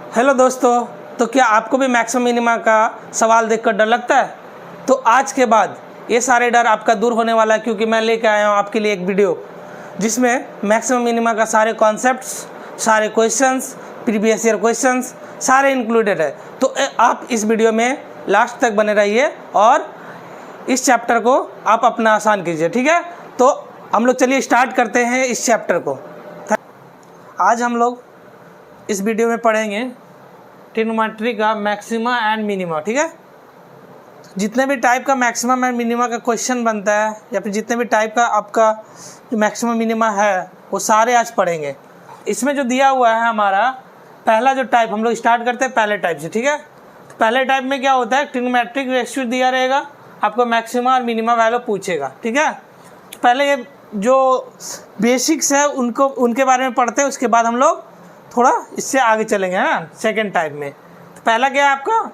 Hello दोस्तों, तो क्या आपको भी मैक्सिमम मिनिमा का सवाल देखकर डर लगता है? तो आज के बाद ये सारे डर आपका दूर होने वाला है, क्योंकि मैं लेके आया हूँ आपके लिए एक वीडियो जिसमें मैक्सिमम मिनिमा का सारे कॉन्सेप्ट्स, सारे क्वेश्चंस, प्रीवियस ईयर क्वेश्चंस सारे इंक्लूडेड है। तो आप इस वीडियो में लास्ट तक बने रहिए और इस चैप्टर को आप अपना आसान कीजिए, ठीक है? तो हम लोग चलिए स्टार्ट करते हैं इस चैप्टर को। आज हम लोग इस वीडियो में पढ़ेंगे ट्रिग्नोमेट्री का मैक्सिमा एंड मिनिमा, ठीक है? जितने भी टाइप का मैक्सिमम एंड मिनिमा का क्वेश्चन बनता है या फिर जितने भी टाइप का आपका मैक्सिमम मिनिमा है वो सारे आज पढ़ेंगे। इसमें जो दिया हुआ है हमारा पहला जो टाइप, हम लोग स्टार्ट करते हैं पहले टाइप से, ठीक है? तो पहले टाइप में क्या होता है, ट्रिग्नोमेट्रिक रेशियो दिया रहेगा, आपको मैक्सिमा और मिनिमा वैल्यू पूछेगा, ठीक है? तो पहले ये जो बेसिक्स है उनके बारे में पढ़ते हैं, उसके बाद हम लोग थोड़ा इससे आगे चलेंगे ना सेकेंड टाइप में। तो पहला क्या है आपका,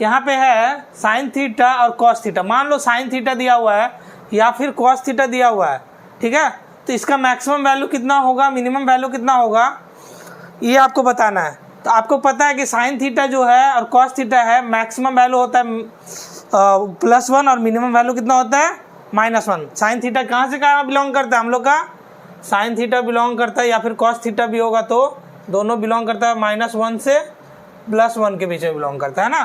यहाँ पे है साइन थीटा और कॉस थीटा। मान लो साइन थीटा दिया हुआ है या फिर कॉस थीटा दिया हुआ है, ठीक है? तो इसका मैक्सिमम वैल्यू कितना होगा, मिनिमम वैल्यू कितना होगा, ये आपको बताना है। तो आपको पता है कि साइन थीटा जो है और कॉस थीटा है, मैक्सिमम वैल्यू होता है +1 और मिनिमम वैल्यू कितना होता है -1। साइन थीटा कहाँ से कहाँ बिलोंग करता है हम लोग का, साइन थीटा बिलोंग करता है या फिर कॉस थीटा भी होगा, तो दोनों बिलोंग करता है -1 से +1 के बीच में बिलोंग करता है ना,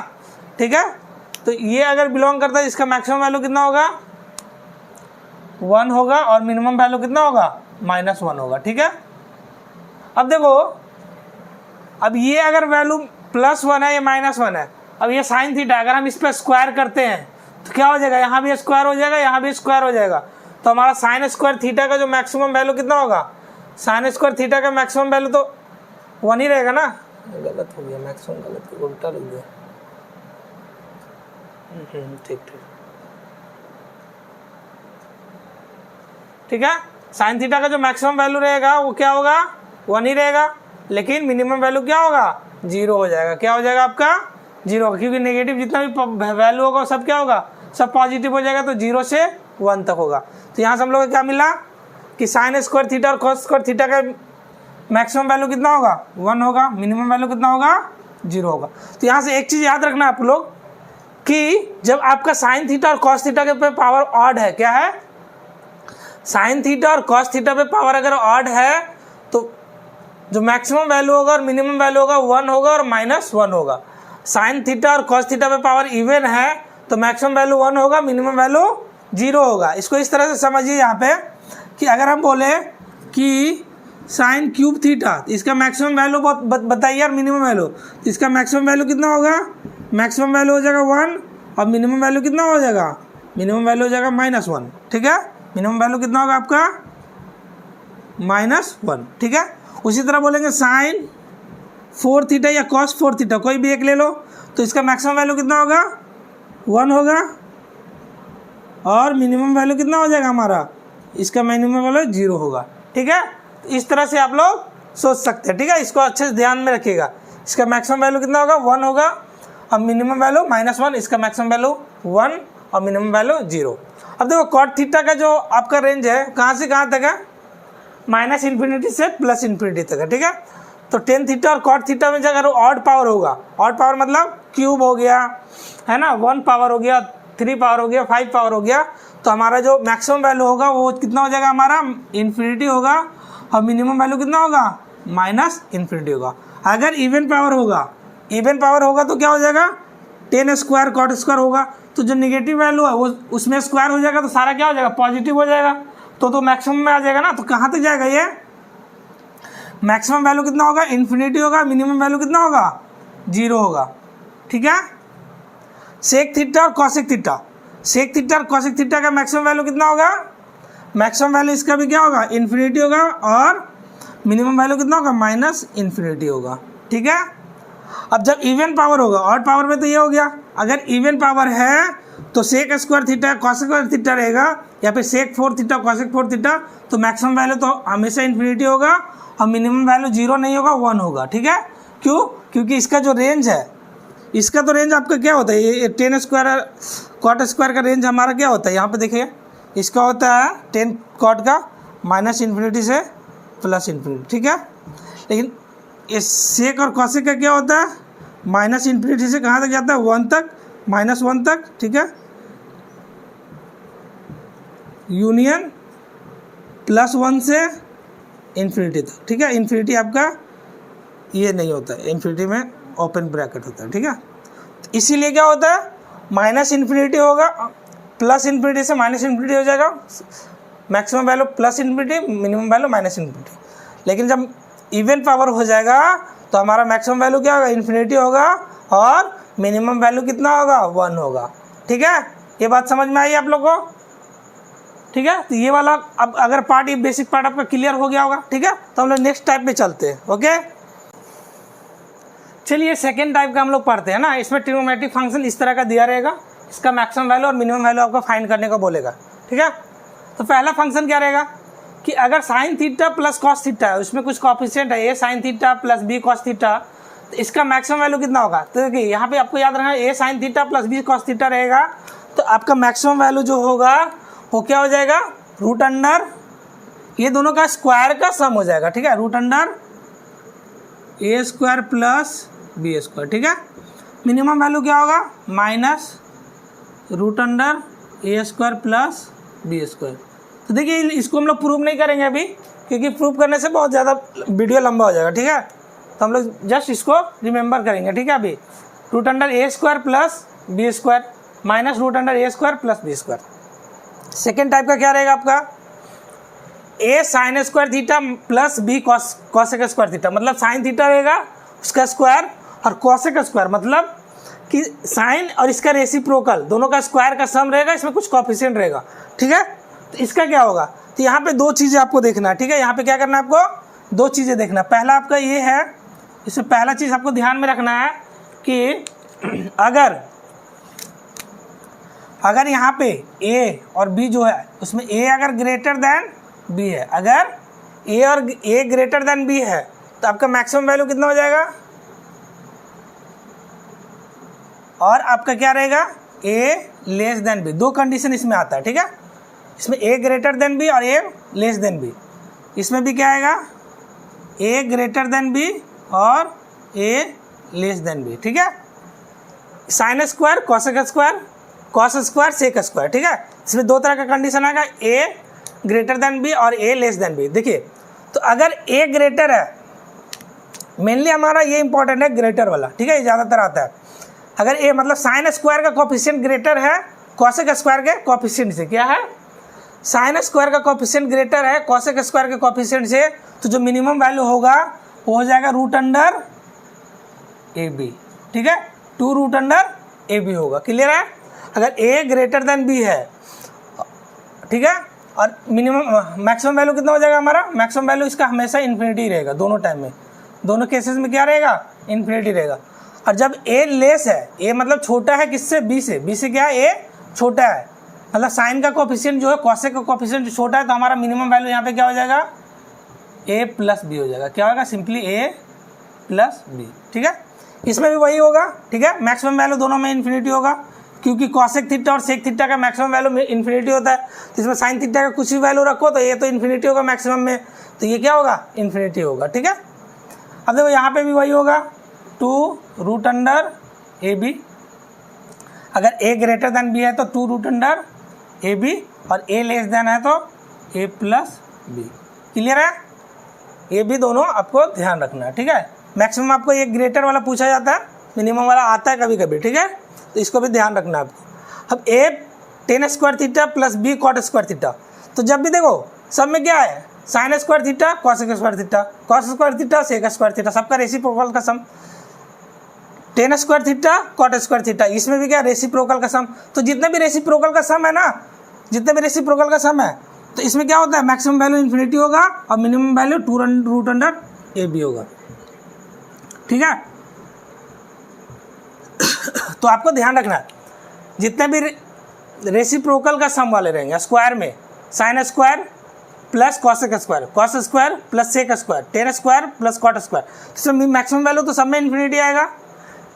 ठीक है? तो ये अगर बिलोंग करता है, इसका मैक्सिमम वैल्यू कितना होगा, 1 होगा और मिनिमम वैल्यू कितना होगा, -1 होगा, ठीक है? अब देखो, अब ये अगर वैल्यू +1 है या -1 है, अब ये साइन थीटा अगर हम इस पर स्क्वायर करते हैं तो क्या हो जाएगा, यहाँ भी स्क्वायर हो जाएगा, यहाँ भी स्क्वायर हो जाएगा। तो हमारा साइन स्क्वायर थीटा का जो मैक्सिमम वैल्यू कितना होगा, साइन स्क्वायर थीटा का मैक्सिमम वैल्यू तो 1 ही रहेगा ना। गलत हो गया, मैक्सिमम गलत, उल्टा लिख दिया। ठीक ठीक है। साइन थीटा का जो मैक्सिमम वैल्यू रहेगा वो क्या होगा, 1 ही रहेगा, लेकिन मिनिमम वैल्यू क्या होगा, 0 हो जाएगा। क्या हो जाएगा आपका, 0 होगा, क्योंकि नेगेटिव जितना भी वैल्यू होगा सब क्या होगा, सब पॉजिटिव हो जाएगा। तो 0 से 1 तक होगा। तो यहाँ से हम लोग को क्या मिला कि साइन स्क्वायर थीटा और कॉस स्क्वायर थीटा का मैक्सिमम वैल्यू कितना होगा, 1 होगा, मिनिमम वैल्यू कितना होगा, 0 होगा। तो यहाँ से एक चीज़ याद रखना आप लोग कि जब आपका साइन थीटा और कॉस थीटा के पे पावर ऑड है, क्या है, साइन थीटा और कॉस थीटा पे पावर अगर ऑड है तो जो मैक्सिमम वैल्यू होगा और मिनिमम वैल्यू होगा 1 होगा और -1 होगा। साइन थीटा और कॉस थीटा पे पावर इवन है तो मैक्सिमम वैल्यू 1 होगा, मिनिमम वैल्यू 0 होगा। इसको इस तरह से समझिए यहाँ पे कि अगर हम बोले कि साइन क्यूब थीटा, इसका मैक्सिमम वैल्यू बताइए और मिनिमम वैल्यू, इसका मैक्सिमम वैल्यू कितना होगा, मैक्सिमम वैल्यू हो जाएगा 1 और मिनिमम वैल्यू कितना हो जाएगा, मिनिमम वैल्यू हो जाएगा -1, ठीक है? मिनिमम वैल्यू कितना होगा आपका, -1, ठीक है? उसी तरह बोलेंगे साइन 4 थीटा या कॉस 4 थीटा, कोई भी एक ले लो, तो इसका मैक्सिमम वैल्यू कितना होगा, 1 होगा और मिनिमम वैल्यू कितना हो जाएगा हमारा, इसका मिनिमम वैल्यू 0 होगा, ठीक है? इस तरह से आप लोग सोच सकते हैं, ठीक है? इसको अच्छे से ध्यान में रखिएगा। इसका मैक्सिमम वैल्यू कितना होगा, 1 होगा और मिनिमम वैल्यू -1, इसका मैक्सिमम वैल्यू 1 और मिनिमम वैल्यू 0। अब देखो कॉट थीटा का जो आपका रेंज है कहाँ से कहाँ तक है, -∞ से +∞ तक है, ठीक है? तो टेन थीटा और कॉट थीटा में अगर ऑड पावर होगा, ऑड पावर मतलब क्यूब हो गया है ना, 1 पावर हो गया, 3 पावर हो गया, 5 पावर हो गया, तो हमारा जो मैक्सिमम वैल्यू होगा वो कितना हो जाएगा, हमारा ∞ होगा और मिनिमम वैल्यू कितना होगा, -∞ होगा। अगर इवन पावर होगा तो क्या हो जाएगा, 10 स्क्वायर कॉट स्क्वायर होगा, तो जो निगेटिव वैल्यू है वो उसमें स्क्वायर हो जाएगा, तो सारा क्या हो जाएगा, पॉजिटिव हो जाएगा, तो मैक्सिमम में आ जाएगा ना। तो कहाँ तक जाएगा ये, मैक्सिमम वैल्यू कितना होगा, ∞ होगा, मिनिमम वैल्यू कितना होगा, 0 होगा, ठीक है? सेक थीटा और कॉसेक थीटा, सेक थीटा और कॉसेक थीटा का मैक्सिमम वैल्यू कितना होगा, मैक्सिमम वैल्यू इसका भी क्या होगा, ∞ होगा और मिनिमम वैल्यू कितना होगा, -∞ होगा, ठीक है? अब जब इवन पावर होगा, ऑड पावर में तो ये हो गया, अगर इवन पावर है तो sec square theta cosec square theta रहेगा या फिर सेक 4 थीटा कॉसेक 4 थीटा, तो मैक्सिमम वैल्यू तो हमेशा ∞ होगा और मिनिमम वैल्यू 0 नहीं होगा, 1 होगा, ठीक है? क्यों, क्योंकि इसका जो रेंज है, इसका तो रेंज आपका क्या होता है, ये 10 स्क्वायर कॉट स्क्वायर का रेंज हमारा क्या होता है, यहाँ पे देखिए इसका होता है 10 कॉट का -∞ से +∞, ठीक है? लेकिन ये सेक और कॉसेक का क्या होता है, माइनस इन्फिनिटी से कहाँ तक जाता है, 1 तक, -1 तक, ठीक है, यूनियन +1 से इन्फिनिटी तक, ठीक है। इन्फिनिटी आपका ये नहीं होता है, इन्फिनिटी में ओपन ब्रैकेट होता है, ठीक है। इसीलिए क्या होता है, माइनस इन्फिनिटी होगा, प्लस इन्फिनिटी से माइनस इन्फिनिटी हो जाएगा, maximum value plus infinity, minimum value minus infinity. लेकिन जब इवन पावर हो जाएगा तो हमारा मैक्सिमम वैल्यू क्या होगा, इन्फिनिटी होगा, और मिनिमम वैल्यू कितना होगा, 1 होगा, ठीक है। ये बात समझ में आई आप लोग को, ठीक है। तो ये वाला अब अगर पार्ट, ये बेसिक पार्ट आपका क्लियर हो गया होगा, ठीक है। तो हम लोग नेक्स्ट टाइप पे चलते हैं, ओके। चलिए सेकेंड टाइप का हम लोग पढ़ते हैं ना। इसमें ट्रिग्नोमेट्रिक फंक्शन इस तरह का दिया रहेगा, इसका मैक्सिमम वैल्यू और मिनिमम वैल्यू आपको फाइंड करने को बोलेगा, ठीक है। तो पहला फंक्शन क्या रहेगा कि अगर sine theta plus cos theta है, उसमें कुछ कॉफिशिएंट है, A sine theta plus B cos theta, तो इसका मैक्सिमम वैल्यू कितना होगा। तो देखिए यहाँ पे आपको याद रखना, A sine theta plus B cos theta रहेगा, तो आपका मैक्सिमम वैल्यू जो होगा वो क्या हो जाएगा, रूट अंडर ये दोनों का स्क्वायर का सम हो जाएगा, ठीक है, root under A square plus B square, ठीक है। मिनिमम वैल्यू क्या होगा, minus root under A square plus B square. तो देखिए इसको हम लोग प्रूव नहीं करेंगे अभी, क्योंकि प्रूव करने से बहुत ज़्यादा वीडियो लंबा हो जाएगा, ठीक है। तो हम लोग जस्ट इसको रिमेंबर करेंगे, ठीक है। अभी root under A square plus B square minus root under A square plus B square. Second type का क्या रहेगा आपका, A sine square theta plus B cosec square theta, मतलब साइन थीटा रहेगा उसका स्क्वायर और कॉसेक स्क्वायर, मतलब कि साइन और इसका रेसिप्रोकल दोनों का स्क्वायर का सम रहेगा, इसमें कुछ कॉफिशिएंट रहेगा, ठीक है। तो इसका क्या होगा, तो यहाँ पे दो चीज़ें आपको देखना है, ठीक है। यहाँ पे क्या करना है आपको, दो चीज़ें देखना। पहला आपका ये है, इसमें पहला चीज़ आपको ध्यान में रखना है कि अगर यहाँ पे ए और बी जो है उसमें ए अगर ग्रेटर देन बी है, अगर ए और ए ग्रेटर देन बी है तो आपका मैक्सिमम वैल्यू कितना हो जाएगा, और आपका क्या रहेगा, ए लेस देन बी। दो कंडीशन इसमें आता है, ठीक है। इसमें ए ग्रेटर देन बी और ए लेस देन बी, इसमें भी क्या आएगा, ए ग्रेटर देन बी और ए लेस देन बी, ठीक है। Sine square cosec square, cos square sec square, ठीक है। इसमें दो तरह का कंडीशन आएगा, ए ग्रेटर देन बी और ए लेस देन बी। देखिए तो अगर ए ग्रेटर है, मेनली हमारा ये इंपॉर्टेंट है ग्रेटर वाला, ठीक है, ये ज़्यादातर आता है। अगर ए मतलब साइन स्क्वायर का कोफिशिएंट ग्रेटर है कॉसेक स्क्वायर के कोफिशिएंट से, क्या है, साइन स्क्वायर का कोफिशिएंट ग्रेटर है कॉसेक स्क्वायर के कोफिशिएंट से, तो जो मिनिमम वैल्यू होगा वो हो जाएगा रूट अंडर ए बी, ठीक है, 2 रूट अंडर ए बी होगा, क्लियर है। अगर ए ग्रेटर देन बी है, ठीक है, और मिनिमम मैक्सिमम वैल्यू कितना हो जाएगा हमारा, मैक्सिमम वैल्यू इसका हमेशा इन्फिनिटी रहेगा, दोनों टाइम में, दोनों केसेस में क्या रहेगा, इन्फिनिटी रहेगा। और जब ए लेस है, ए मतलब छोटा है किससे, बी से, बी से क्या है, ए छोटा है, मतलब साइन का कोफिशिएंट जो है कॉसेक का कोफिशिएंट जो छोटा है, तो हमारा मिनिमम वैल्यू यहाँ पे क्या हो जाएगा, ए प्लस बी हो जाएगा, क्या होगा, सिंपली ए प्लस बी, ठीक है। इसमें भी वही होगा, ठीक है, मैक्सिमम वैल्यू दोनों में इन्फिनिटी होगा, क्योंकि कॉसेक थीटा और सेक थीटा का मैक्सिमम वैल्यू इन्फिनिटी होता है। तो इसमें साइन थीटा का कुछ भी वैल्यू रखो तो ये तो इन्फिनिटी होगा मैक्सिमम में, तो ये क्या होगा, इन्फिनिटी होगा, ठीक है। अब देखो यहाँ पे भी वही होगा, 2 रूट अंडर ए बी, अगर ए ग्रेटर देन बी है तो 2 रूट अंडर ए बी, और ए लेस देन है तो ए प्लस बी, क्लियर है। ये भी दोनों आपको ध्यान रखना है, ठीक है। मैक्सिमम आपको ये ग्रेटर वाला पूछा जाता है, मिनिमम वाला आता है कभी कभी, ठीक है, तो इसको भी ध्यान रखना है आपको। अब A tan square theta plus B cot square theta, तो जब भी देखो सब में क्या है, sine square theta cosec square theta, cos square theta sec square theta, सबका रेसिप्रोकल का sum, tan square theta cot square theta, इसमें भी क्या रेसिप्रोकल का सम। तो जितने भी रेसिप्रोकल का सम है ना, जितने भी रेसिप्रोकल का सम है, तो इसमें क्या होता है, मैक्सिमम वैल्यू इन्फिनिटी होगा और minimum value 2 root under A B होगा, ठीक है। तो आपको ध्यान रखना है, जितने भी रेसिप्रोकल का सम वाले रहेंगे स्क्वायर में, sine square plus cosec square, cos square plus sec square, tan square plus cot square, इसमें मैक्सिमम वैल्यू तो सब में इन्फिनिटी आएगा,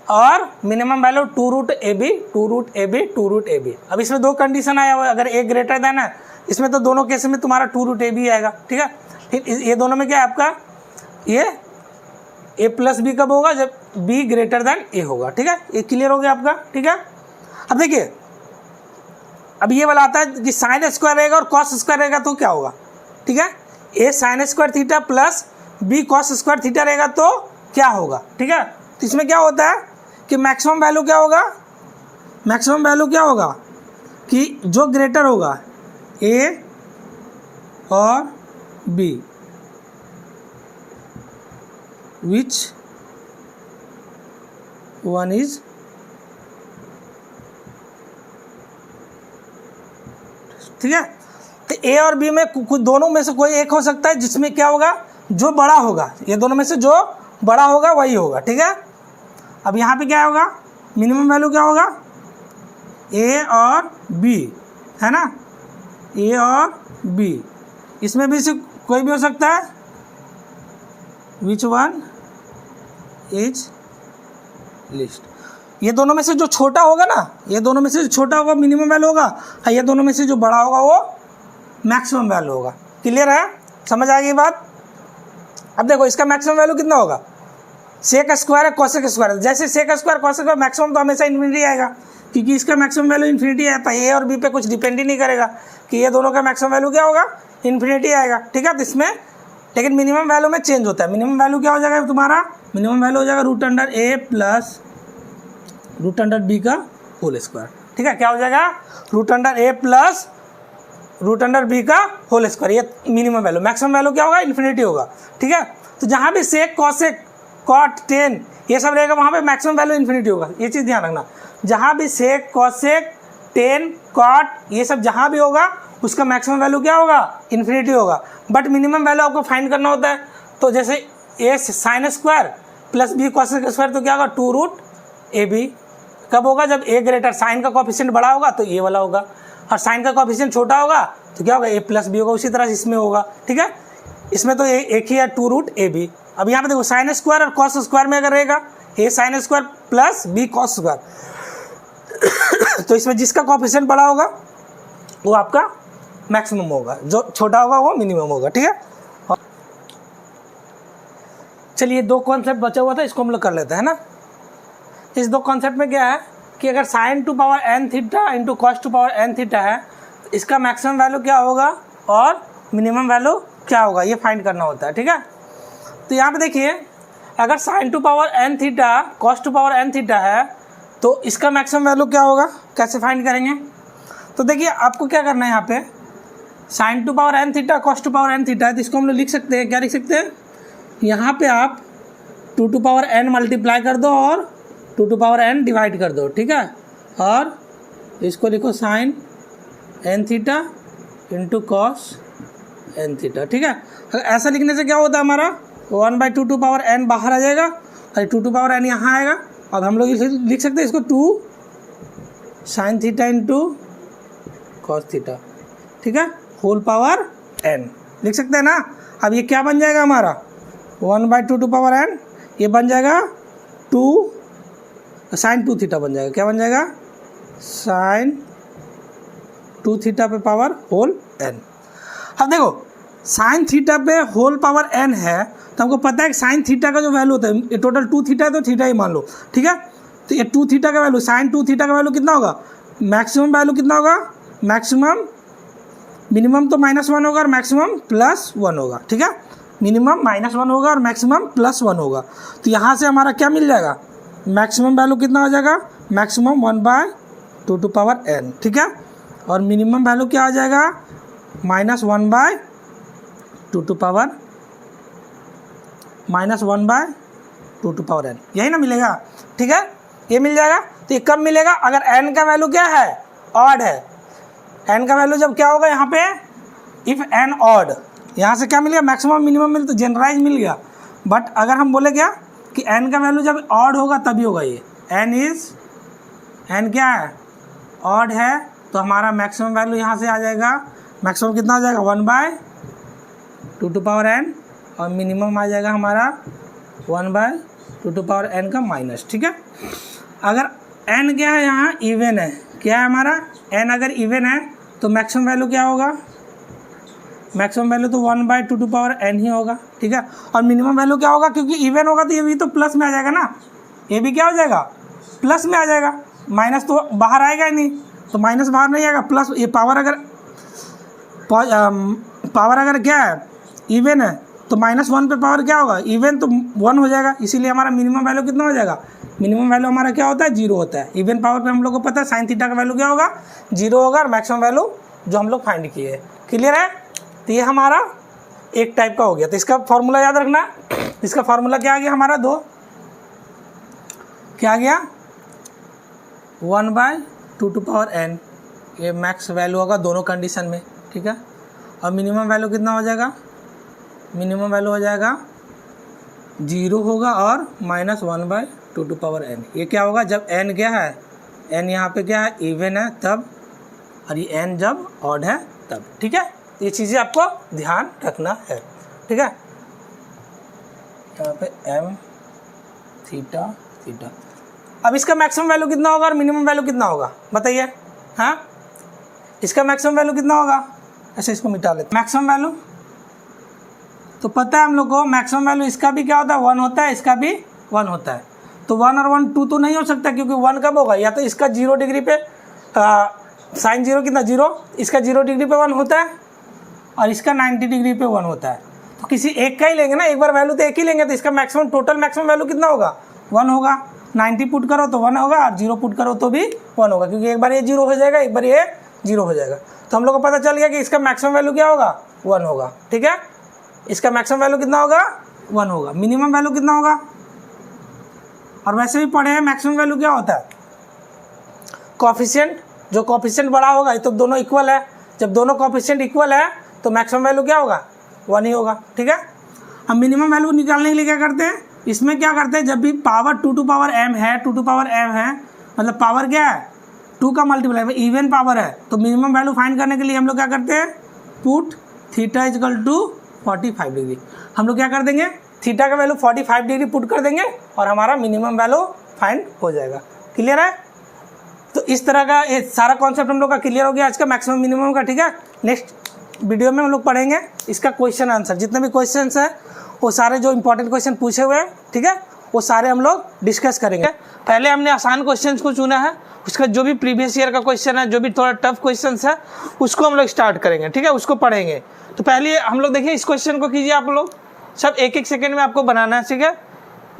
और minimum value 2 root A B, 2 root A B, 2 root A B. अब इसमें दो कंडीशन आया हुआ है, अगर ए ग्रेटर देन है, इसमें तो दोनों केस में तुम्हारा 2 रूट ए बी आएगा, ठीक है। फिर ये दोनों में क्या है आपका, ये ए प्लस बी कब होगा, जब बी ग्रेटर देन ए होगा। ठीक है, ये क्लियर हो गया आपका। ठीक है, अब देखिए अब ये वाला आता है कि साइन स्क्वायर रहेगा और कॉस स्क्वायर रहेगा तो क्या होगा। ठीक है, A sine square theta plus B cos square theta रहेगा तो क्या होगा। ठीक है, तो इसमें क्या होता है कि मैक्सिमम वैल्यू क्या होगा, मैक्सिमम वैल्यू क्या होगा कि जो ग्रेटर होगा ए और बी, विच वन इज ठीक है, तो ए और बी में कुछ दोनों में से कोई एक हो सकता है जिसमें क्या होगा, जो बड़ा होगा, ये दोनों में से जो बड़ा होगा वही होगा। ठीक है, अब यहाँ पे क्या होगा, मिनिमम वैल्यू क्या होगा, ए और बी है ना, ए और बी, इसमें भी से कोई भी हो सकता है, विच वन इज लिस्ट, ये दोनों में से जो छोटा होगा ना, ये दोनों में से जो छोटा होगा मिनिमम वैल्यू होगा, और ये दोनों में से जो बड़ा होगा वो मैक्सिमम वैल्यू होगा। क्लियर है, समझ आ गई बात। अब देखो इसका मैक्सिमम वैल्यू कितना होगा, सेक स्क्वायर है कोसेक स्क्वायर है, जैसे sec square cosec square maximum तो हमेशा इन्फिनिटी आएगा, क्योंकि इसका मैक्सिमम वैल्यू इन्फिनिटी है, तो ए और बी पे कुछ डिपेंड ही नहीं करेगा कि ये दोनों का मैक्सिमम वैल्यू क्या होगा, इन्फिनिटी आएगा। ठीक है, तो इसमें लेकिन मिनिमम वैल्यू में चेंज होता है। मिनिमम वैल्यू क्या हो जाएगा तुम्हारा, मिनिमम वैल्यू हो जाएगा root under A plus root under B का होल स्क्वायर। ठीक है, क्या हो जाएगा, root under A plus root under B का होल स्क्वायर, ये मिनिमम वैल्यू। मैक्सिमम वैल्यू क्या होगा, इन्फिनिटी होगा। ठीक है, तो जहाँ भी सेक कॉसेक कॉट टेन ये सब रहेगा वहाँ पे मैक्सिमम वैल्यू इन्फिनिटी होगा, ये चीज़ ध्यान रखना। जहाँ भी सेक कॉसेक टेन कॉट ये सब जहाँ भी होगा उसका मैक्सिमम वैल्यू क्या होगा, इन्फिनिटी होगा। बट मिनिमम वैल्यू आपको फाइंड करना होता है, तो जैसे A sine square plus B cosec square तो क्या होगा, टू रूट ए बी। कब होगा, जब ए ग्रेटर, साइन का कोएफिशिएंट बड़ा होगा तो ये वाला होगा, और साइन का कोएफिशिएंट छोटा होगा तो क्या होगा, ए प्लस बी होगा। उसी तरह से इसमें होगा। ठीक है, इसमें तो एक ही है, टू रूट ए बी। अब यहाँ पे देखो साइन स्क्वायर और कॉस स्क्वायर में अगर रहेगा A sine square plus B cos square तो इसमें जिसका कोएफिशिएंट बड़ा होगा वो आपका मैक्सिमम होगा, जो छोटा होगा वो मिनिमम होगा। ठीक है, चलिए दो कॉन्सेप्ट बचा हुआ था, इसको हम लोग कर लेते हैं ना। इस दो कॉन्सेप्ट में क्या है कि अगर sine to power N theta into cos to power N theta है तो इसका मैक्सिमम वैल्यू क्या होगा और मिनिमम वैल्यू क्या होगा, ये फाइंड करना होता है। ठीक है, तो यहाँ पे देखिए अगर sine to power N theta cos to power N theta है तो इसका मैक्सिमम वैल्यू क्या होगा, कैसे फाइंड करेंगे। तो देखिए आपको क्या करना है, यहाँ पे sine to power N theta cos to power N theta है तो इसको हम लोग लिख सकते हैं, क्या लिख सकते हैं, यहाँ पे आप two to power N multiply कर दो और two to power N divide कर दो। ठीक है, और इसको लिखो sine N theta into cos N theta. ठीक है, ऐसा लिखने से क्या होता है, हमारा 1/2 पावर एन बाहर आ जाएगा और 2 पावर एन यहाँ आएगा। अब हम लोग लिख सकते हैं इसको 2 sine theta into cos theta. ठीक है, होल पावर एन लिख सकते हैं ना। अब ये क्या बन जाएगा हमारा 1/2 पावर एन, ये बन जाएगा 2 साइन 2 थीटा बन जाएगा। क्या बन जाएगा, साइन 2 थीटा पे पावर होल एन। अब देखो साइन थीटा पे होल पावर एन है तो हमको पता है कि साइन थीटा का जो वैल्यू होता है, ये टोटल 2 थीटा है तो थीटा ही मान लो। ठीक है, तो ये 2 थीटा का वैल्यू, साइन 2 थीटा का वैल्यू कितना होगा, मैक्सिमम वैल्यू कितना होगा, मैक्सिमम, मिनिमम तो -1 होगा और मैक्सिमम +1 होगा। ठीक है, मिनिमम -1 होगा और मैक्सिमम +1 होगा। तो यहाँ से हमारा क्या मिल जाएगा, मैक्सिमम वैल्यू कितना हो जाएगा, मैक्सिमम 1/2 पावर एन। ठीक है, और मिनिमम वैल्यू क्या आ जाएगा, -1/2 पावर एन, यही ना मिलेगा। ठीक है, ये मिल जाएगा। तो ये कब मिलेगा, अगर एन का वैल्यू क्या है, ऑड है। एन का वैल्यू जब क्या होगा यहाँ पे, इफ़ एन ऑड, यहाँ से क्या मिल गया, मैक्सिमम मिनिमम मिल, तो जनरलाइज मिल गया। बट अगर हम बोले क्या कि एन का वैल्यू जब ऑड होगा तभी होगा, ये एन क्या है, ऑड है, तो हमारा मैक्सिमम वैल्यू यहाँ से आ जाएगा, मैक्सिमम कितना आ जाएगा 1/2 पावर एन, और मिनिमम आ जाएगा हमारा 1/2 पावर एन का माइनस। ठीक है, अगर एन क्या है यहाँ इवन है, क्या है हमारा एन अगर इवन है तो मैक्सिमम वैल्यू क्या होगा, मैक्सिमम वैल्यू तो 1/2n ही होगा, ठीक है। और मिनिमम वैल्यू क्या होगा, क्योंकि इवन होगा तो ये भी तो प्लस में आ जाएगा ना, ये भी क्या हो जाएगा, प्लस में आ जाएगा, माइनस तो बाहर आएगा ही नहीं, तो माइनस बाहर नहीं आएगा, प्लस ये पावर अगर क्या है, इवन है, तो -1 पे पावर क्या होगा, इवन तो 1 हो जाएगा, इसीलिए हमारा मिनिमम वैल्यू कितना हो जाएगा, मिनिमम वैल्यू हमारा क्या होता है, 0 होता है। इवन पावर पे हम लोग को पता है साइन थीटा का वैल्यू क्या होगा, 0 होगा, और मैक्सिमम वैल्यू जो हम लोग फाइंड किए हैं। क्लियर है, तो ये हमारा एक टाइप का हो गया। तो इसका फॉर्मूला याद रखना, इसका फॉर्मूला क्या आ गया हमारा, क्या आ गया, 1/2n, ये मैक्स वैल्यू होगा दोनों कंडीशन में, ठीक है। और मिनिमम वैल्यू कितना हो जाएगा, मिनिमम वैल्यू हो जाएगा 0 होगा और -1/2n। ये क्या होगा, जब n क्या है, n यहाँ पे क्या है, इवन है तब, और ये n जब ऑड है तब, ठीक है। ये चीज़ें आपको ध्यान रखना है, ठीक है। यहाँ पे m थीटा। अब इसका मैक्सिमम वैल्यू कितना होगा और मिनिमम वैल्यू कितना होगा, बताइए। हाँ, इसका मैक्सिमम वैल्यू कितना होगा, ऐसे इसको मिटा लेते। मैक्सिमम वैल्यू तो पता है हम लोग को, मैक्सिमम वैल्यू इसका भी क्या होता है, 1 होता है, इसका भी 1 होता है। तो 1 और 1 2 तो नहीं हो सकता, क्योंकि 1 कब होगा, या तो इसका 0 डिग्री पे साइन 0 कितना 0, इसका 0 डिग्री पे 1 होता है, और इसका 90 डिग्री पे 1 होता है। तो किसी एक का ही लेंगे ना, एक बार वैल्यू तो एक ही लेंगे, तो इसका मैक्सिमम टोटल मैक्सिमम वैल्यू कितना होगा, 1 होगा। 90 पुट करो तो 1 होगा, और 0 पुट करो तो भी 1 होगा, क्योंकि एक बार ये 0 हो जाएगा, एक बार ये 0 हो जाएगा। तो हम लोग को पता चल गया कि इसका मैक्सिमम वैल्यू क्या होगा, 1 होगा, ठीक है। इसका मैक्सिमम वैल्यू कितना होगा, 1 होगा। मिनिमम वैल्यू कितना होगा, और वैसे भी पढ़े हैं मैक्सिमम वैल्यू क्या होता है, कोएफिशिएंट, जो कोएफिशिएंट बड़ा होगा, ये तो दोनों इक्वल है, जब दोनों कोएफिशिएंट इक्वल है तो मैक्सिमम वैल्यू क्या होगा, 1 ही होगा, ठीक है। हम मिनिमम वैल्यू निकालने के लिए क्या करते हैं, इसमें क्या करते हैं, जब भी पावर 2m है, 2m है, मतलब पावर क्या है, 2 का मल्टीप्लाई, इवन पावर है, तो मिनिमम वैल्यू फाइंड करने के लिए हम लोग क्या करते हैं, put theta equal to 45 degree. हम लोग क्या कर देंगे, थीटा का वैल्यू 45 डिग्री पुट कर देंगे, और हमारा मिनिमम वैल्यू फाइंड हो जाएगा। क्लियर है, तो इस तरह का ये सारा कॉन्सेप्ट हम लोग का क्लियर हो गया आज का मैक्सिमम मिनिमम का, ठीक है। नेक्स्ट वीडियो में हम लोग पढ़ेंगे इसका क्वेश्चन आंसर, जितने भी क्वेश्चन है वो सारे जो इंपॉर्टेंट क्वेश्चन पूछे हुए हैं, ठीक है, वो सारे हम लोग डिस्कस करेंगे। पहले हमने आसान क्वेश्चन को चुना है, उसका जो भी प्रीवियस ईयर का क्वेश्चन है, जो भी थोड़ा टफ क्वेश्चन है, उसको हम लोग स्टार्ट करेंगे, ठीक है, उसको पढ़ेंगे। तो पहले हम लोग देखिए, इस क्वेश्चन को कीजिए आप लोग, सब 1-1 सेकेंड में आपको बनाना है, ठीक है।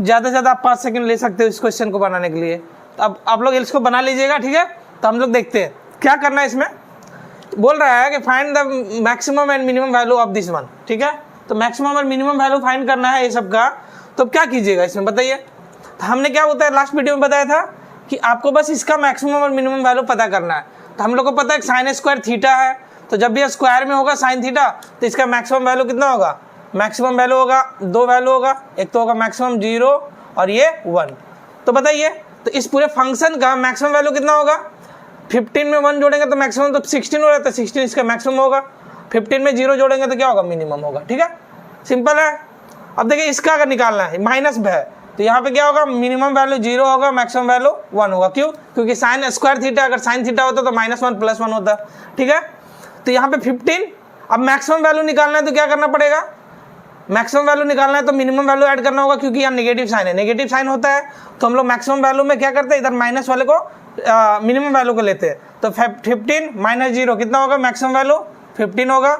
ज़्यादा से ज़्यादा आप 5 सेकेंड ले सकते हो इस क्वेश्चन को बनाने के लिए। तो अब आप लोग इसको बना लीजिएगा, ठीक है। तो हम लोग देखते हैं क्या करना है। इसमें बोल रहा है कि find the maximum and minimum value of this one, ठीक है। तो मैक्सिमम और मिनिमम वैल्यू फाइंड करना है ये सब का। तो क्या कीजिएगा इसमें बताइए। तो हमने क्या होता है लास्ट वीडियो में बताया था कि आपको बस इसका मैक्सिमम और मिनिमम वैल्यू पता करना है। तो हम लोग को पता है साइन स्क्वायर थीटा है, तो जब भी स्क्वायर में होगा साइन थीटा, तो इसका मैक्सिमम वैल्यू कितना होगा, मैक्सिमम वैल्यू होगा 2 वैल्यू होगा, एक तो होगा मैक्सिमम 0 और ये 1। तो बताइए, तो इस पूरे फंक्शन का मैक्सिमम वैल्यू कितना होगा, 15 में 1 जोड़ेंगे तो मैक्सिमम तो 16 हो रहा है, तो 16 इसका मैक्सिमम होगा। 15 में 0 जोड़ेंगे तो क्या होगा, मिनिमम होगा, ठीक है, सिंपल है। अब देखिए इसका अगर निकालना है माइनस है, तो यहाँ पे क्या होगा, मिनिमम वैल्यू 0 होगा, मैक्सिमम वैल्यू 1 होगा। क्यों, क्योंकि साइन स्क्वायर थीटा, अगर साइन थीटा होता तो -1 + 1 होता, ठीक है। तो यहाँ पे 15, अब मैक्सिमम वैल्यू निकालना है तो क्या करना पड़ेगा, मैक्सिमम वैल्यू निकालना है तो मिनिमम वैल्यू ऐड करना होगा, क्योंकि यहाँ नेगेटिव साइन है, नेगेटिव साइन होता है तो हम लोग मैक्सिमम वैल्यू में क्या करते हैं, इधर माइनस वाले को मिनिमम वैल्यू को लेते हैं। तो 15 - 0 कितना होगा, मैक्सिमम वैल्यू 15 होगा,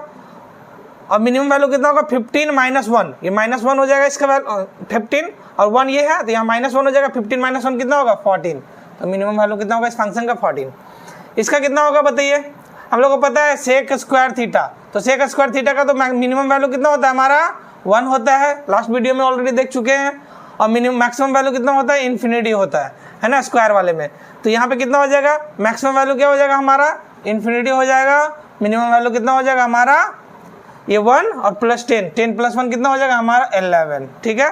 और मिनिमम वैल्यू कितना होगा, 15 - 1, ये -1 हो जाएगा इसका वैल्यू 15, और 1 ये है तो यहाँ -1 हो जाएगा, 15 - 1 कितना होगा, 14। तो मिनिमम वैल्यू कितना होगा इस फंक्शन का, 14। इसका कितना होगा बताइए, हम लोग को पता है सेक स्क्वायर थीटा, तो सेक स्क्वायर थीटा का तो मिनिमम वैल्यू कितना होता है हमारा, 1 होता है, लास्ट वीडियो में ऑलरेडी देख चुके हैं। और मिनिमम मैक्सिमम वैल्यू कितना होता है, इन्फिनिटी होता है ना, स्क्वायर वाले में। तो यहाँ पे कितना हो जाएगा, मैक्सिमम वैल्यू क्या हो जाएगा हमारा, इन्फिनिटी हो जाएगा। मिनिमम वैल्यू कितना हो जाएगा हमारा, ये 1 और +10, 10 + 1 कितना हो जाएगा हमारा 11, ठीक है।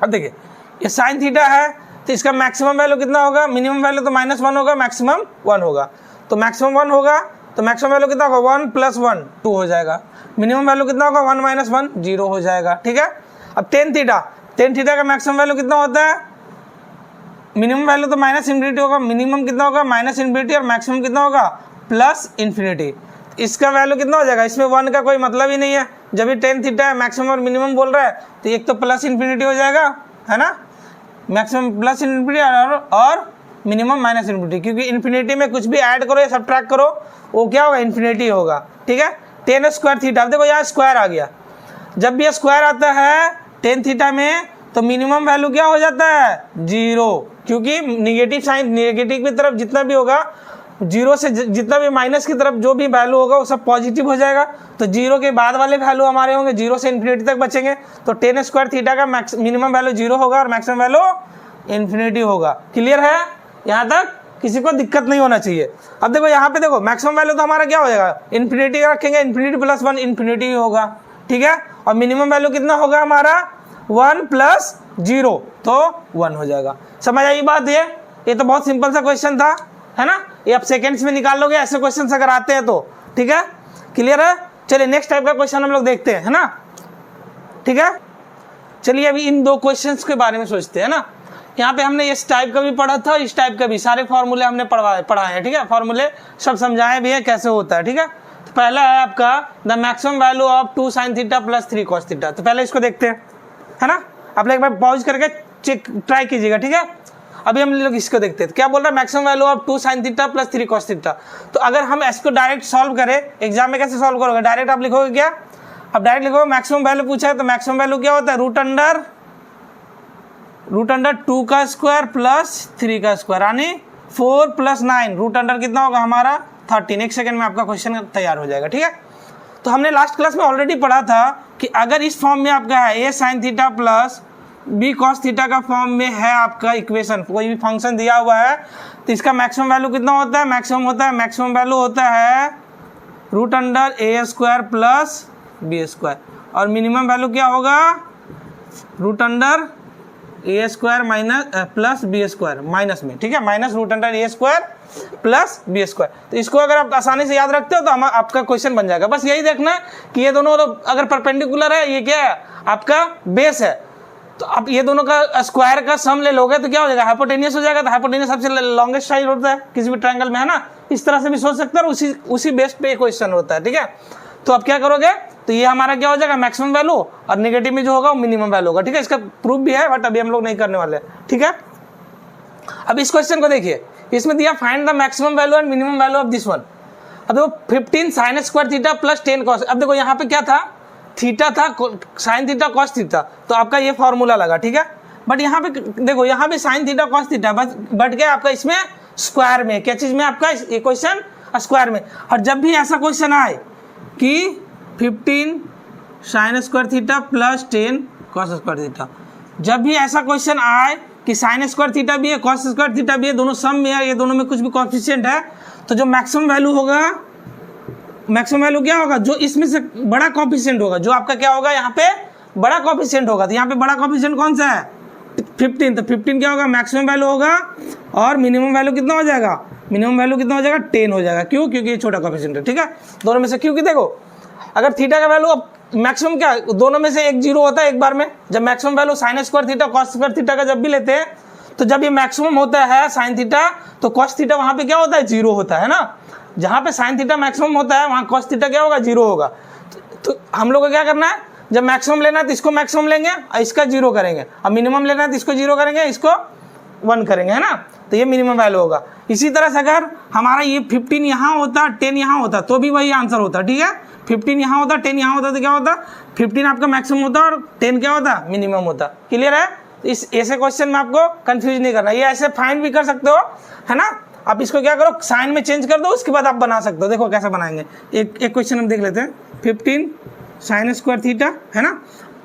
अब देखिए ये साइन थीटा है, तो इसका मैक्सिमम वैल्यू कितना होगा, मिनिमम वैल्यू तो -1 होगा, मैक्सिमम 1 होगा। तो मैक्सिमम 1 होगा, तो मैक्सिमम वैल्यू कितना होगा, 1 + 1 2 हो जाएगा। मिनिमम वैल्यू कितना होगा, 1 - 1 0 हो जाएगा, ठीक है। अब टेन थीटा का मैक्सिमम वैल्यू कितना होता है, मिनिमम वैल्यू तो -∞ होगा, मिनिमम कितना होगा, -∞, और मैक्सिमम कितना होगा, +∞। इसका वैल्यू कितना हो जाएगा, इसमें 1 का कोई मतलब ही नहीं है। जब ये टेन थीटा है मैक्सिमम और मिनिमम बोल रहा है तो एक तो प्लस इन्फिनिटी हो जाएगा, है ना, मैक्सिमम प्लस इन्फिनिटी और मिनिमम माइनस इन्फिनिटी, क्योंकि इन्फिनिटी में कुछ भी ऐड करो या सब्ट्रैक्ट करो वो क्या होगा, इन्फिनिटी होगा। ठीक है, टेन स्क्वायर थीटा, अब देखो यहाँ स्क्वायर आ गया, जब भी ये स्क्वायर आता है टेन थीटा में तो मिनिमम वैल्यू क्या हो जाता है, 0, क्योंकि निगेटिव साइन, निगेटिव की तरफ जितना भी होगा, 0 से जितना भी माइनस की तरफ जो भी वैल्यू होगा वो सब पॉजिटिव हो जाएगा। तो 0 के बाद वाले वैल्यू हमारे होंगे 0 से इन्फिनिटी तक बचेंगे। तो टेन स्क्वायर थीटा का मिनिमम वैल्यू 0 होगा और मैक्सिमम वैल्यू इन्फिनिटी होगा। क्लियर है, यहाँ तक किसी को दिक्कत नहीं होना चाहिए। अब देखो यहाँ पे देखो मैक्सिमम वैल्यू तो हमारा क्या हो जाएगा, इन्फिनिटी का रखेंगे, इन्फिनिटी प्लस 1 इन्फिनिटी होगा। ठीक है, और मिनिमम वैल्यू कितना होगा हमारा 1 प्लस 0 तो 1 हो जाएगा। समझ आई बात, ये तो बहुत सिंपल सा क्वेश्चन था, है ना, ये आप सेकेंड्स में निकाल लोगे ऐसे क्वेश्चन अगर आते हैं तो। ठीक है, क्लियर है। चलिए नेक्स्ट टाइप का क्वेश्चन हम लोग देखते हैं, है ना। ठीक है, चलिए अभी इन दो क्वेश्चंस के बारे में सोचते हैं ना। यहाँ पे हमने इस टाइप का भी पढ़ा था, इस टाइप का भी, सारे फॉर्मूले हमने पढ़ाए हैं। ठीक है, फॉर्मूले सब समझाए भी है कैसे होता है। ठीक है, तो पहला है आपका the maximum value of 2 sin theta plus 3 cos theta. तो पहले इसको देखते हैं, है ना, आप लोग एक बार पॉज करके चेक ट्राई कीजिएगा। ठीक है, अभी हम लोग इसको देखते हैं। क्या बोल रहा है, maximum value of 2 sin theta plus 3 cos theta. तो अगर हम इसको डायरेक्ट सॉल्व करें, एग्जाम में कैसे सॉल्व करोगे, डायरेक्ट आप लिखोगे क्या, अब डायरेक्ट लिखोगे मैक्सिमम वैल्यू पूछा है तो मैक्सिमम वैल्यू क्या होता है, रूट अंडर 2 का स्क्वायर प्लस 3 का स्क्वायर, यानी 4 + 9, रूट अंडर कितना होगा हमारा 13। एक सेकंड में आपका क्वेश्चन तैयार हो जाएगा। ठीक है, तो हमने लास्ट क्लास में ऑलरेडी पढ़ा था कि अगर इस फॉर्म में आपका है a sin theta plus b cos theta का फॉर्म में है आपका इक्वेशन, कोई भी फंक्शन दिया हुआ है तो इसका मैक्सिमम वैल्यू कितना होता है, मैक्सिमम वैल्यू होता है root under a square plus b square, और मिनिमम वैल्यू क्या होगा, root under A square minus plus B square minus में। ठीक है, minus root under A square plus B square. तो इसको अगर आप आसानी से याद रखते हो तो आपका क्वेश्चन बन जाएगा। बस यही देखना है कि ये दोनों अगर परपेंडिकुलर है, ये क्या है आपका बेस है, तो आप ये दोनों का स्क्वायर का सम ले लोगे तो क्या हो जाएगा, हाइपोटेनियस हो जाएगा। तो हाइपोटेनियस सबसे लॉन्गेस्ट साइड होता है किसी भी ट्रायंगल में, है ना, इस तरह से भी सोच सकते हैं, और उसी बेस पे क्वेश्चन होता है। ठीक है, तो अब क्या करोगे, तो ये हमारा क्या हो जाएगा मैक्सिमम वैल्यू, और नेगेटिव में जो होगा वो मिनिमम वैल्यू होगा। ठीक है, इसका प्रूफ भी है बट अभी हम लोग नहीं करने वाले। ठीक है, अब इस क्वेश्चन को देखिए, इसमें दिया find the maximum value and minimum value of this one. अब देखो 15 sin square theta plus 10 cos। अब देखो यहाँ पे क्या था, थीटा था, साइन थीटा कॉस थीटा, तो आपका ये फॉर्मूला लगा। ठीक है, बट यहाँ पे देखो, यहाँ भी साइन थीटा कॉस थीटा, बस बट क्या आपका इसमें स्क्वायर में, क्या चीज में आपका ये क्वेश्चन स्क्वायर में। और जब भी ऐसा क्वेश्चन आए कि 15 sin square theta plus 10 cos square theta, जब भी ऐसा क्वेश्चन आए कि sin स्क्वायर थीटा भी है cos स्क्वायर थीटा भी है, दोनों सम में है, ये दोनों में कुछ भी कोएफिशिएंट है, तो जो मैक्सिमम वैल्यू होगा, मैक्सिमम वैल्यू क्या होगा, जो इसमें से बड़ा कोएफिशिएंट होगा, जो आपका क्या होगा यहाँ पे बड़ा कोएफिशिएंट होगा। तो यहाँ पे बड़ा कोएफिशिएंट कौन सा है, 15। तो 15 क्या होगा, मैक्सिमम वैल्यू होगा, और मिनिमम वैल्यू कितना हो जाएगा, मिनिमम वैल्यू कितना हो जाएगा 10 हो जाएगा। क्यों, क्योंकि ये छोटा कोएफिशिएंट है। ठीक है, दोनों में से, क्योंकि देखो अगर थीटा का वैल्यू, अब मैक्सिमम क्या, दोनों में से एक 0 होता है एक बार में। जब maximum value sin square theta cos square theta का जब भी लेते हैं, तो जब ये मैक्सिमम होता है sin थीटा, तो cos थीटा वहां पे क्या होता है, 0 होता है ना। जहां पे sin थीटा मैक्सिमम होता है वहां cos थीटा क्या होगा, 0 होगा। तो हम लोग को क्या करना है, जब मैक्सिमम लेना है तो इसको मैक्सिमम लेंगे और इसका 0 करेंगे, अब मिनिमम लेना है तो इसको 0 करेंगे, इसको 1 करेंगे, है ना, तो ये मिनिमम वैल्यू होगा। इसी तरह से अगर हमारा ये 15 यहाँ होता, 10 यहाँ होता, तो भी वही आंसर होता। ठीक है, 15 यहाँ होता, 10 यहाँ होता, तो क्या होता, 15 आपका मैक्सिमम होता और 10 क्या होता, मिनिमम होता। क्लियर है, इस ऐसे क्वेश्चन में आपको कंफ्यूज नहीं करना। ये ऐसे फाइंड भी कर सकते हो, है ना, आप इसको क्या करो, साइन में चेंज कर दो, उसके बाद आप बना सकते हो। देखो कैसे बनाएंगे, एक क्वेश्चन हम देख लेते हैं। 15 sin स्क्वायर थीटा, है ना,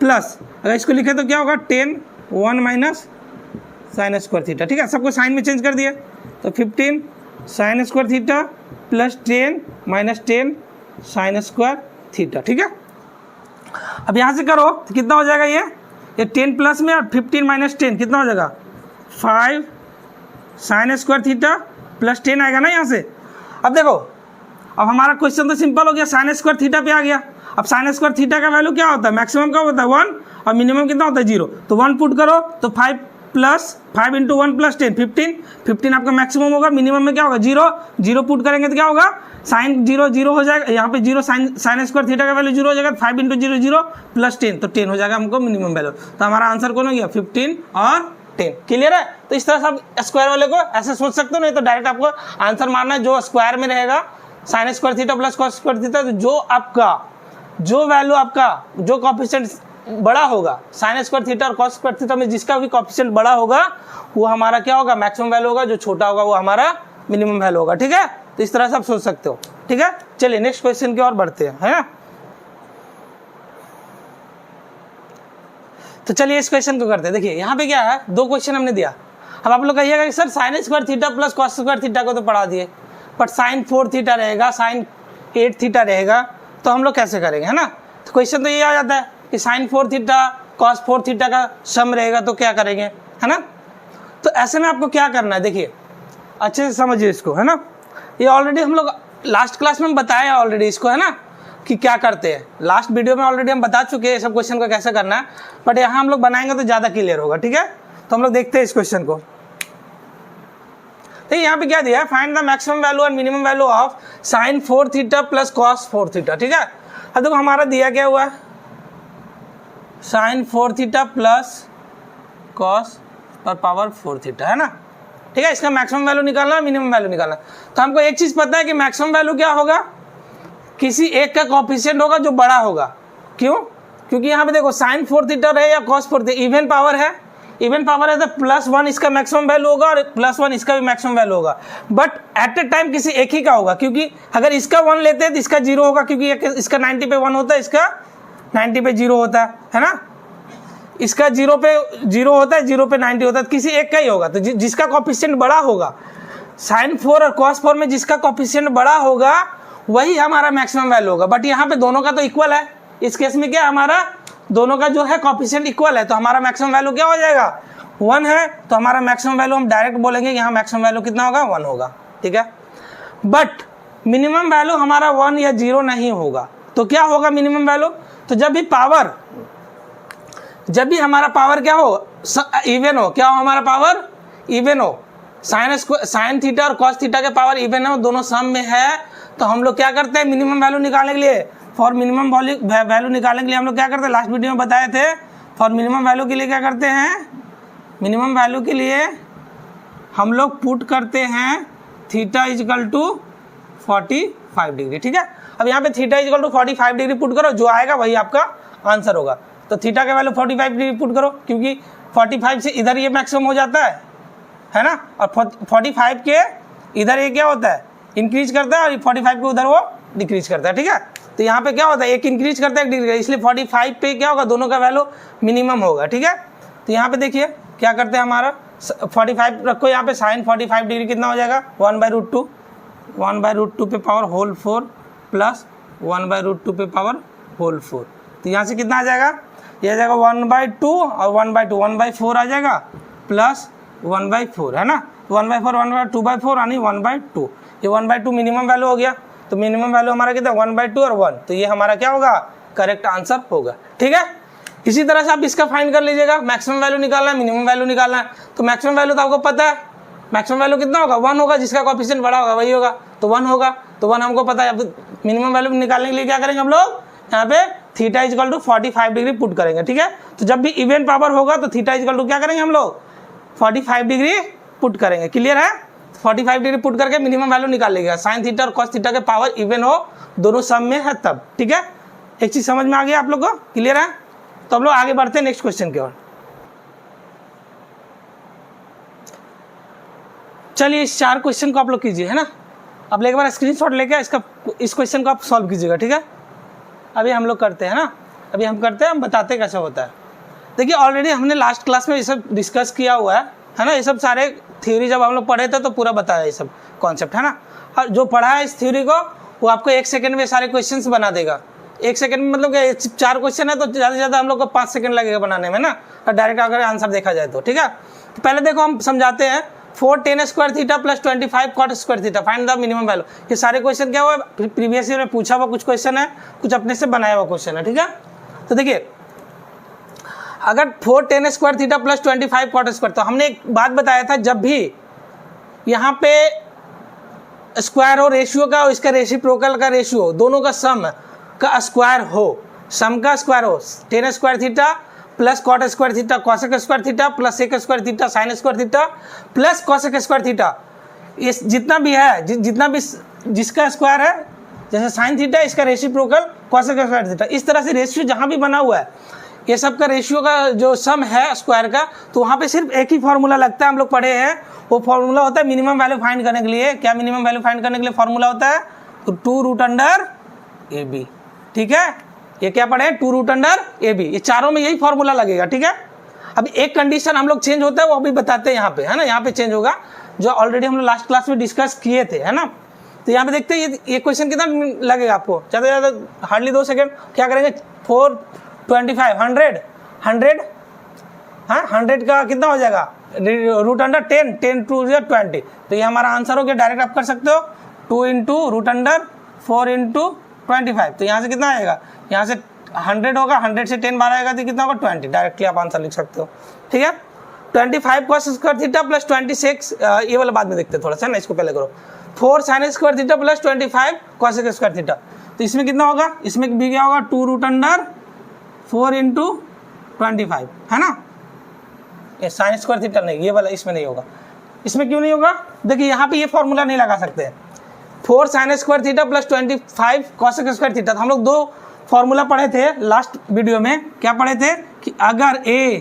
प्लस अगर इसको लिखे तो क्या होगा, 10 1 माइनस sin स्क्वायर थीटा। ठीक है, सबको साइन में चेंज कर दिया, तो 15 sin square theta plus 10 minus 10 sin square theta. ठीक है, अब यहाँ से करो तो कितना हो जाएगा, ये 10 प्लस में और 15 माइनस 10 कितना हो जाएगा, 5 sin स्क्वायर थीटा प्लस 10 आएगा ना यहाँ से। अब देखो, अब हमारा क्वेश्चन तो सिंपल हो गया, sin स्क्वायर थीटा पे आ गया। अब sin स्क्वायर थीटा का वैल्यू क्या होता है, मैक्सिमम का होता है 1 और मिनिमम कितना होता है 0। तो 1 पुट करो तो 5 प्लस 5 इंटू 1 प्लस 10 15 आपका मैक्सिमम होगा। मिनिमम में क्या होगा 0 पुट करेंगे तो क्या होगा साइन 0 हो जाएगा, यहाँ पे 0 साइन स्क्वायर थीटा का वैल्यू 0 हो जाएगा। 5 इंटू 0 प्लस 10 तो 10 हो जाएगा हमको मिनिमम वैल्यू। तो हमारा आंसर कौन हो गया 15 और 10। क्लियर है। तो इस तरह से आप स्क्वायर वाले को ऐसे सोच सकते हो, नहीं तो डायरेक्ट आपको आंसर मारना है जो स्क्वायर में रहेगा sign square theta plus cos square theta. तो जो वैल्यू आपका जो कोएफिशिएंट बड़ा होगा साइन स्क्वायर थीटा और कॉस स्क्वायर थीटा में जिसका भी कोएफिशिएंट बड़ा होगा वो हमारा क्या होगा मैक्सिमम वैल्यू होगा, जो छोटा होगा वो हमारा मिनिमम वैल्यू होगा। ठीक है, तो इस तरह से आप सोच सकते हो। ठीक है, चलिए नेक्स्ट क्वेश्चन की ओर बढ़ते हैं, है ना। तो चलिए इस क्वेश्चन को करते हैं। देखिए यहाँ पे क्या है, 2 क्वेश्चन हमने दिया। अब आप लोग कहिएगा कि sir sign square theta plus cos square theta को तो पढ़ा दिए, बट साइन 4 थीटा रहेगा, साइन 8 थीटा रहेगा, तो हम लोग कैसे करेंगे, है ना। तो क्वेश्चन तो ये आ जाता है कि साइन 4 थीटा कॉस 4 थीटा का सम रहेगा तो क्या करेंगे, है ना। तो ऐसे में आपको क्या करना है, देखिए अच्छे से समझिए इसको, है ना। ये ऑलरेडी हम लोग लास्ट क्लास में बताया ऑलरेडी इसको, है ना, कि क्या करते हैं। लास्ट वीडियो में ऑलरेडी हम बता चुके हैं सब क्वेश्चन को कैसे करना है, बट यहाँ हम लोग बनाएंगे तो ज़्यादा क्लियर होगा। ठीक है, तो हम लोग देखते हैं इस क्वेश्चन को। तो यहाँ पे क्या दिया है, find the maximum value and minimum value of sine 4 theta plus cos 4 theta. ठीक है, अब देखो हमारा दिया क्या हुआ है, साइन 4 थीटा प्लस कॉस पर पावर 4 थीटा, है ना। ठीक है, इसका मैक्सिमम वैल्यू निकालना है, मिनिमम वैल्यू निकालना है। तो हमको एक चीज़ पता है कि मैक्सिमम वैल्यू क्या होगा, किसी एक का कोएफिशिएंट होगा जो बड़ा होगा। क्यों, क्योंकि यहाँ पे देखो साइन 4 थीटा रहे या कॉस 4 थीटा, इवन पावर है, इवन पावर है तो +1 इसका मैक्सिमम वैल्यू होगा और +1 इसका भी मैक्सिमम वैल्यू होगा। बट एट ए टाइम किसी एक ही का होगा, क्योंकि अगर इसका 1 लेते हैं तो इसका 0 होगा, क्योंकि इसका 90 पे 1 होता है, इसका 90 पे 0 होता है ना। इसका 0 पे 0 होता है, 0 पे 90 होता है, तो किसी एक का ही होगा। तो जिसका कोएफिशिएंट बड़ा होगा, साइन 4 और कॉस 4 में जिसका कोएफिशिएंट बड़ा होगा वही हमारा मैक्सिमम वैल्यू होगा। बट यहाँ पे दोनों का तो इक्वल है, इस केस में क्या हमारा दोनों का जो है कोएफिशिएंट इक्वल है, तो हमारा मैक्सिमम वैल्यू क्या हो जाएगा 1 है। तो हमारा मैक्सिमम वैल्यू हम डायरेक्ट बोलेंगे यहाँ मैक्सिमम वैल्यू कितना होगा 1 होगा। ठीक है, बट मिनिमम वैल्यू हमारा 1 या 0 नहीं होगा। तो क्या होगा मिनिमम वैल्यू, तो जब भी हमारा पावर क्या हो इवन हो, क्या हो हमारा पावर इवन हो, साइन थीटा और कॉस थीटा के पावर इवन हो, दोनों सम में है, तो हम लोग क्या करते हैं मिनिमम वैल्यू निकालने के लिए, फॉर मिनिमम वैल्यू निकालने के लिए हम लोग क्या करते हैं, लास्ट वीडियो में बताए थे, फॉर मिनिमम वैल्यू के लिए क्या करते हैं, मिनिमम वैल्यू के लिए हम लोग पुट करते हैं थीटा इजकल टू 45 डिग्री। ठीक है, अब यहाँ पे theta equal to 45 degree put करो, जो आएगा वही आपका आंसर होगा। तो थीटा का वैल्यू 45 डिग्री पुट करो, क्योंकि 45 से इधर ये मैक्सिमम हो जाता है ना, और 45 के इधर ये क्या होता है इंक्रीज करता है, और 45 के उधर वो डिक्रीज करता है। ठीक है, तो यहाँ पे क्या होता है एक इंक्रीज करता है एक डिक्रीज, इसलिए 45 पे क्या होगा दोनों का वैल्यू मिनिमम होगा। ठीक है, तो यहाँ पे देखिए क्या करते हैं, हमारा 45 रखो यहाँ पे, साइन 45 डिग्री कितना हो जाएगा 1/√2, 1/√2 पे पावर होल 4 प्लस 1/√2 पे पावर होल 4। तो यहाँ से कितना आ जाएगा, ये आ जाएगा 1/2 और 1/2 1/4 आ जाएगा प्लस 1/4, है ना। 1/4 2/4 यानी 1/2, ये 1/2 मिनिमम वैल्यू हो गया। तो मिनिमम वैल्यू हमारा कितना 1/2 और 1, तो ये हमारा क्या होगा करेक्ट आंसर होगा। ठीक है, इसी तरह से आप इसका फाइंड कर लीजिएगा, मैक्सिमम वैल्यू निकालना है, मिनिमम वैल्यू निकालना है। तो मैक्सिमम वैल्यू तो आपको पता है, मैक्सिमम वैल्यू कितना होगा 1 होगा, जिसका कोएफिशिएंट बड़ा होगा वही होगा, तो 1 होगा, तो 1 हमको पता है। अब मिनिमम वैल्यू निकालने के लिए क्या करेंगे हम लोग, यहाँ पे theta equal to 45 degree put करेंगे। ठीक है, तो जब भी इवन पावर होगा तो थीटा इजकल टू क्या करेंगे हम लोग 45 डिग्री पुट करेंगे। क्लियर है, 45 डिग्री पुट करके मिनिमम वैल्यू निकाल लेगा, साइन थीटा और कॉस थीटा के पावर इवन हो, दोनों सम में है तब। ठीक है, एक चीज समझ में आ गया आप लोग को, क्लियर है। तो हम लोग आगे बढ़ते हैं नेक्स्ट क्वेश्चन की ओर। चलिए इस 4 क्वेश्चन को आप लोग कीजिए, है ना। अब एक बार स्क्रीनशॉट लेके इस क्वेश्चन को आप सॉल्व कीजिएगा। ठीक है, अभी हम लोग करते हैं ना, अभी हम करते हैं, हम बताते हैं कैसे होता है। देखिए ऑलरेडी हमने लास्ट क्लास में ये सब डिस्कस किया हुआ है ना, ये सब सारे थ्योरी जब हम लोग पढ़े थे तो पूरा बताया ये सब कॉन्सेप्ट, है ना। और जो पढ़ा है इस थ्योरी को वो आपको 1 सेकंड में सारे क्वेश्चंस बना देगा। 1 सेकंड में मतलब कि 4 क्वेश्चन है तो ज़्यादा से ज़्यादा हम लोग को 5 सेकंड लगेगा बनाने में ना, और डायरेक्ट अगर आंसर देखा जाए तो। ठीक है, तो पहले देखो हम समझाते हैं 4 tan square theta plus 25 cot square theta, find the minimum value. ये सारे क्वेश्चन क्या हुआ प्रीवियस ईयर में पूछा हुआ कुछ क्वेश्चन है, कुछ अपने से बनाया हुआ क्वेश्चन है। ठीक है, तो देखिए अगर 4 tan square theta plus 25 cot square, तो हमने एक बात बताया था, जब भी यहाँ पे स्क्वायर हो रेशियो का और इसका रेसिप्रोकल का रेशियो, दोनों का सम का स्क्वायर हो, सम का स्क्वायर हो, tan square theta plus cot square theta cosec square theta plus sec square theta sine square theta plus cosec square theta, इस जितना भी है, जितना भी जिसका स्क्वायर है, जैसे साइन थीटा इसका रेसिप्रोकल कॉसेक स्क्वायर थीटा, इस तरह से रेशियो जहाँ भी बना हुआ है ये सब का रेशियो का जो सम है स्क्वायर का, तो वहाँ पे सिर्फ एक ही फार्मूला लगता है, हम लोग पढ़े हैं, वो फार्मूला होता है मिनिमम वैल्यू फाइंड करने के लिए। क्या मिनिमम वैल्यू फाइंड करने के लिए फार्मूला होता है? तो 2√√AB। ठीक है, ये क्या पढ़े? 2√√AB। ये चारों में यही फार्मूला लगेगा। ठीक है, अब एक कंडीशन हम लोग चेंज होता है वो अभी बताते हैं यहाँ पे, है ना, यहाँ पे चेंज होगा, जो ऑलरेडी हम लोग लास्ट क्लास में डिस्कस किए थे, है ना। तो यहाँ पे देखते हैं ये क्वेश्चन कितना लगेगा आपको, ज़्यादा से ज़्यादा हार्डली 2 सेकेंड। क्या करेंगे? 425 100 हाँ 100 का कितना हो जाएगा? √10 10 2 20। तो ये हमारा आंसर हो गया। डायरेक्ट आप कर सकते हो 2 × √4 × 25। तो यहाँ से कितना आएगा? यहाँ से 100 होगा, 100 से 10 बाहर आएगा तो कितना होगा? 20। डायरेक्टली आप आंसर लिख सकते हो। ठीक है, 25 cos स्क्वायर थीटा प्लस 26, ये वाला बाद में देखते हैं थोड़ा सा ना, इसको पहले करो। 4 sin square theta plus 25 cos square theta, तो इसमें कितना होगा? इसमें भी क्या होगा? 2√4 × 25, है ना। ये साइन स्क्वायर थीटा नहीं, ये वाला इसमें नहीं होगा। इसमें क्यों नहीं होगा? देखिए यहाँ पे ये फॉर्मूला नहीं लगा सकते हैं। 4 sin square theta plus 25 cos square theta, तो हम लोग 2 फॉर्मूला पढ़े थे लास्ट वीडियो में। क्या पढ़े थे? कि अगर A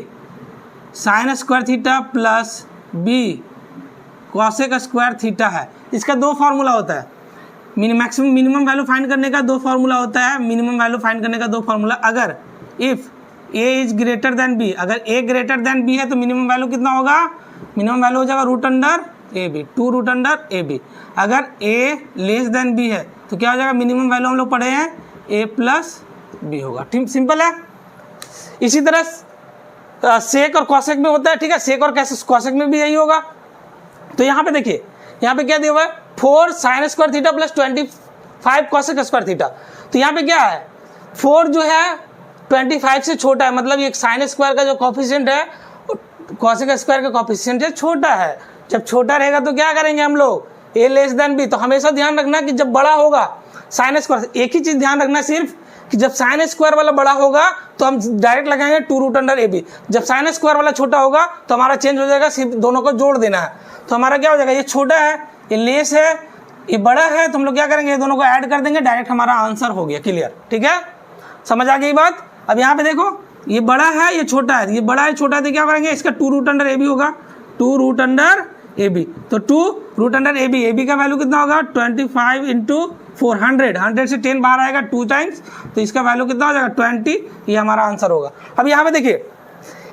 sign square theta plus B cosec square theta है, इसका 2 फार्मूला होता है। मैक्सिमम मिनिमम वैल्यू फाइंड करने का 2 फार्मूला होता है। मिनिमम वैल्यू फाइंड करने का 2 फार्मूला, अगर if A is greater than B, अगर A ग्रेटर देन B है तो मिनिमम वैल्यू कितना होगा? मिनिमम वैल्यू हो जाएगा √√AB, 2√√AB। अगर A लेस देन B है तो क्या हो जाएगा? मिनिमम वैल्यू हम लोग पढ़े हैं A प्लस B होगा। ठीक, सिंपल है। इसी तरह सेक और कॉसेक में होता है। ठीक है, सेक और कॉसेक में भी यही होगा। तो यहाँ पे देखिए, यहाँ पे क्या दिया हुआ है? 4 sin square theta plus 25 cosec square theta. तो यहाँ पे क्या है? 4 जो है 25 से छोटा है, मतलब ये साइन स्क्वायर का जो कॉफिशिएंट है कॉसेक स्क्वायर का कॉफिशिएंट है छोटा है। जब छोटा रहेगा तो क्या करेंगे हम लोग? A less than B। तो हमेशा ध्यान रखना कि जब बड़ा होगा साइन स्क्वायर, एक ही चीज़ ध्यान रखना सिर्फ कि जब साइन स्क्वायर वाला बड़ा होगा तो हम डायरेक्ट लगाएंगे 2√√AB। जब साइन स्क्वायर वाला छोटा होगा तो हमारा चेंज हो जाएगा, सिर्फ दोनों को जोड़ देना है। तो हमारा क्या हो जाएगा? ये छोटा है, ये लेस है, ये बड़ा है, तो हम लोग क्या करेंगे? ये दोनों को ऐड कर देंगे, डायरेक्ट हमारा आंसर हो गया। क्लियर? ठीक है, समझ आ गई बात। अब यहाँ पे देखो, ये बड़ा है, ये छोटा है, ये बड़ा है छोटा है, तो क्या करेंगे? इसका 2√√AB होगा, 2√√AB। तो 2√√AB, AB का वैल्यू कितना होगा? 25 × 400, 100 से 10 बाहर आएगा 2 टाइम्स, तो इसका वैल्यू कितना हो जाएगा? 20। ये हमारा आंसर होगा। अब यहाँ पे देखिए,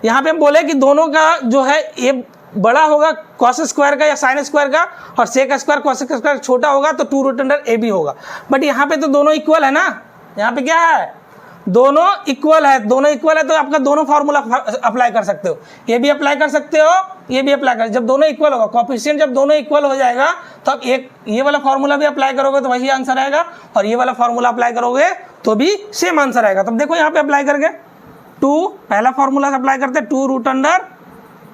यहाँ पे हम बोले कि दोनों का जो है ये बड़ा होगा कॉस स्क्वायर का या साइन स्क्वायर का, और सेक स्क्वायर कॉसेक स्क्वायर छोटा होगा तो 2√√AB होगा। बट यहाँ पे तो दोनों इक्वल है ना, यहाँ पे क्या है? दोनों इक्वल है, दोनों इक्वल है तो आपका दोनों फार्मूला अप्लाई कर सकते हो। ये भी अप्लाई कर सकते हो, ये भी अप्लाई कर। जब दोनों इक्वल होगा, कोएफिशिएंट जब दोनों इक्वल हो जाएगा तो आप एक ये वाला फार्मूला भी अप्लाई करोगे तो वही आंसर आएगा, और ये वाला फार्मूला अप्लाई करोगे तो भी सेम आंसर आएगा। तब देखो यहाँ पे अप्लाई करके 2 पहला फार्मूला अप्लाई करते हैं, 2√25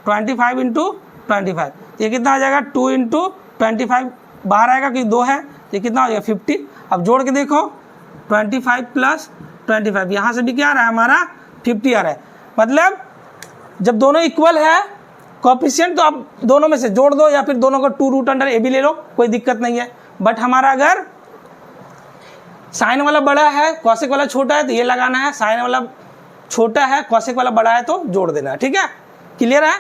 × 25। ये कितना आ जाएगा? 2 × 25 बाहर आएगा कि 2 है, ये कितना हो जाएगा? 50। अब जोड़ के देखो 25 प्लस 25, यहाँ से भी क्या आ रहा है? हमारा 50 आ रहा है। मतलब जब दोनों इक्वल है कोएफिशिएंट तो आप दोनों में से जोड़ दो, या फिर दोनों को 2√√AB ले लो, कोई दिक्कत नहीं है। बट हमारा अगर साइन वाला बड़ा है कॉसेक वाला छोटा है तो ये लगाना है, साइन वाला छोटा है कॉसेक वाला बड़ा है तो जोड़ देना है। ठीक है, क्लियर है?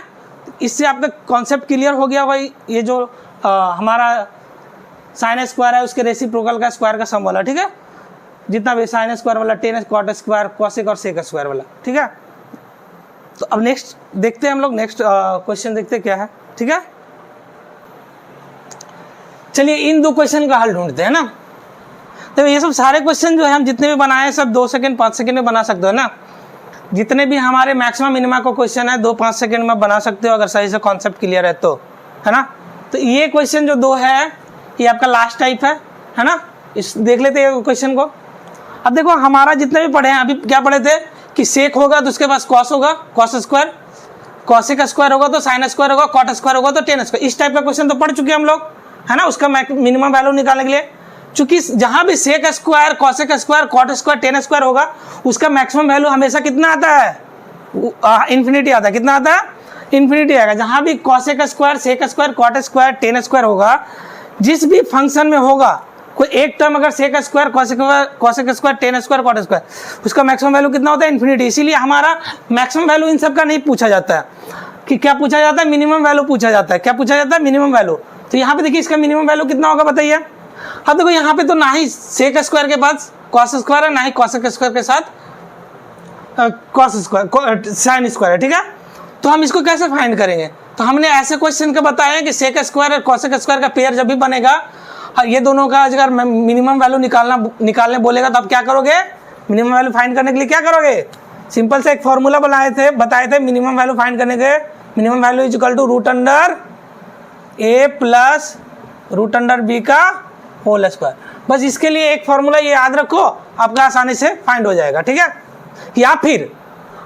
इससे आपका कॉन्सेप्ट क्लियर हो गया भाई। ये जो हमारा साइन स्क्वायर है उसके रेसिप्रोकल का स्क्वायर का सम वाला। ठीक है, जितना भी साइन स्क्वायर वाला, tan कॉट स्क्वायर, कॉसेक और सेक स्क्वायर वाला। ठीक है, तो अब नेक्स्ट देखते हैं हम लोग, नेक्स्ट क्वेश्चन देखते हैं क्या है। ठीक है, चलिए इन 2 क्वेश्चन का हल ढूंढते हैं ना। तो ये सब सारे क्वेश्चन जो है हम जितने भी बनाए हैं सब 2 सेकंड 5 सेकंड में बना सकते हो ना। जितने भी हमारे मैक्सिमम मिनिमा को क्वेश्चन है 2-5 सेकंड में बना सकते हो, अगर सही से कॉन्सेप्ट क्लियर है तो, है ना। तो ये क्वेश्चन जो 2 है ये आपका लास्ट टाइप है ना। इस देख लेते हैं क्वेश्चन को। अब देखो हमारा जितने भी पढ़े हैं, अभी क्या पढ़े थे कि सेक होगा तो उसके पास कॉस होगा, कॉस स्क्वायर, कॉसेक स्क्वायर होगा तो साइन स्क्वायर होगा, कॉट स्क्वायर होगा तो टेन स्क्वायर। इस टाइप का क्वेश्चन तो पढ़ चुके हैं हम लोग, है ना, उसका मिनिमम वैल्यू निकालने के लिए। चूंकि जहां भी sec square, cosec square, cot square, tan square होगा, उसका मैक्सिमम वैल्यू हमेशा कितना आता है, इन्फिनिटी आता है। कितना आता है, इन्फिनिटी आएगा। जहां भी cosec square, sec square, cot square, tan square होगा, जिस भी फंक्शन में होगा कोई एक टर्म अगर sec square, cosec square, tan square, cot square, उसका मैक्सिमम वैल्यू कितना होता है, इन्फिनिटी। इसीलिए हमारा मैक्सिमम वैल्यू इन सब का नहीं पूछा जाता है कि क्या पूछा जाता है, मिनिमम वैल्यू पूछा जाता है। क्या पूछा जाता है, मिनिमम वैल्यू। तो यहाँ पे देखिए इसका मिनिमम वैल्यू कितना होगा बताइए। अब देखो यहाँ पे तो ना ही सेक स्क्वायर के पास कॉस स्क्वायर है, ना ही कॉसेक स्क्वायर के साथ कॉस स्क्वायर, साइन स्क्वायर है, ठीक है। तो हम इसको कैसे फाइंड करेंगे, तो हमने ऐसे क्वेश्चन का बताया कि सेक स्क्वायर और कॉसेक स्क्वायर का पेयर जब भी बनेगा, ये दोनों का अगर मिनिमम वैल्यू निकालने बोलेगा तो आप क्या करोगे, मिनिमम वैल्यू फाइंड करने के लिए क्या करोगे, सिंपल से एक फॉर्मूला बताए थे मिनिमम वैल्यू फाइंड करने के। Minimum value is equal to root under A plus root under B का होल स्क्वायर। बस इसके लिए एक फॉर्मूला ये याद रखो, आपका आसानी से फाइंड हो जाएगा, ठीक है। या फिर